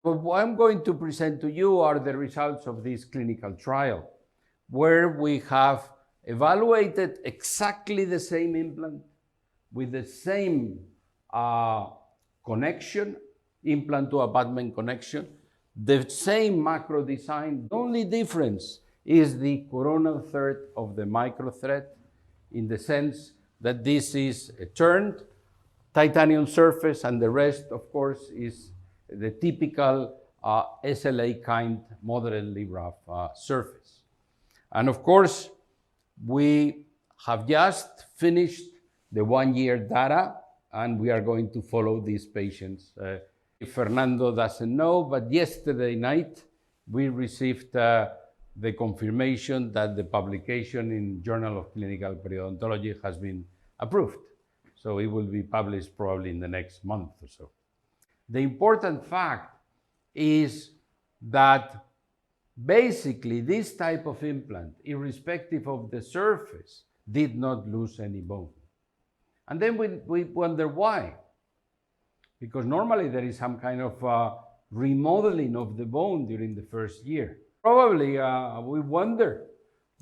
What I'm going to present to you are the results of this clinical trial, where we have evaluated exactly the same implant with the same connection, implant to abutment connection, the same macro design. The only difference is the coronal third of the micro thread, in the sense that this is a turned titanium surface, and the rest, of course, is the typical SLA kind moderately rough surface. And of course, we have just finished the 1-year data, and we are going to follow these patients. Fernando doesn't know, but yesterday night we received the confirmation that the publication in Journal of Clinical Periodontology has been approved. So it will be published probably in the next month or so. The important fact is that basically this type of implant, irrespective of the surface, did not lose any bone. And then we wonder why. Because normally there is some kind of remodeling of the bone during the first year. Probably we wonder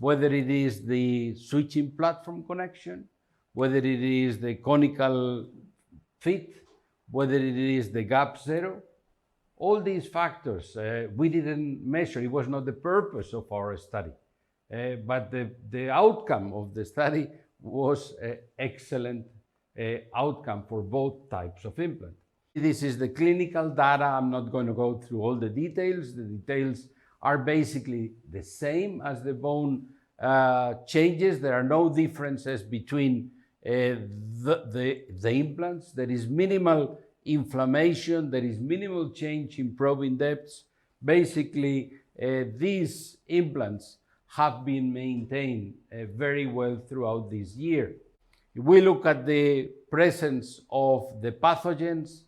whether it is the switching platform connection, whether it is the conical fit, whether it is the gap zero. All these factors we didn't measure. It was not the purpose of our study. But the outcome of the study was an excellent outcome for both types of implant. This is the clinical data. I'm not going to go through all the details. The details are basically the same as the bone changes. There are no differences between the implants. There is minimal inflammation. There is minimal change in probing depths. Basically, these implants have been maintained very well throughout this year. If we look at the presence of the pathogens,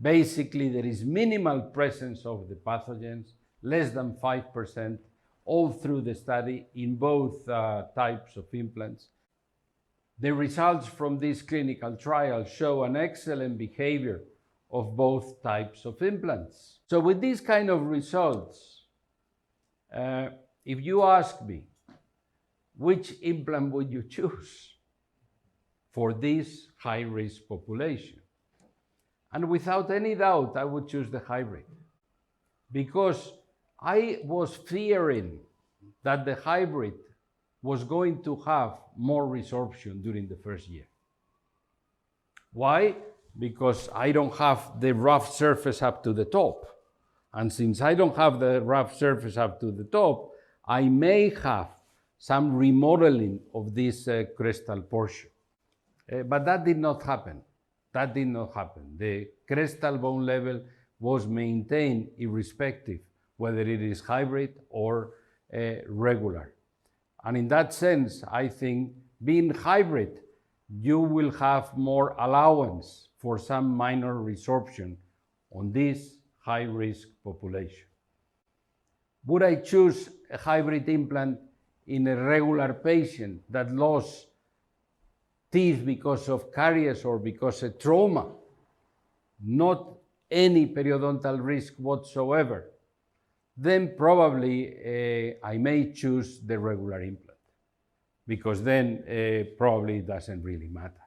basically there is minimal presence of the pathogens, less than 5% all through the study in both types of implants. The results from this clinical trial show an excellent behavior of both types of implants. So with these kind of results, if you ask me, which implant would you choose for this high-risk population? And without any doubt, I would choose the hybrid, because I was fearing that the hybrid was going to have more resorption during the first year. Why? Because I don't have the rough surface up to the top. And since I don't have the rough surface up to the top, I may have some remodeling of this crestal portion. But that did not happen. That did not happen. The crestal bone level was maintained irrespective whether it is hybrid or regular. And in that sense, I think being hybrid, you will have more allowance for some minor resorption on this high-risk population. Would I choose a hybrid implant in a regular patient that lost teeth because of caries or because of trauma? Not any periodontal risk whatsoever. Then probably I may choose the regular implant, because then probably it doesn't really matter.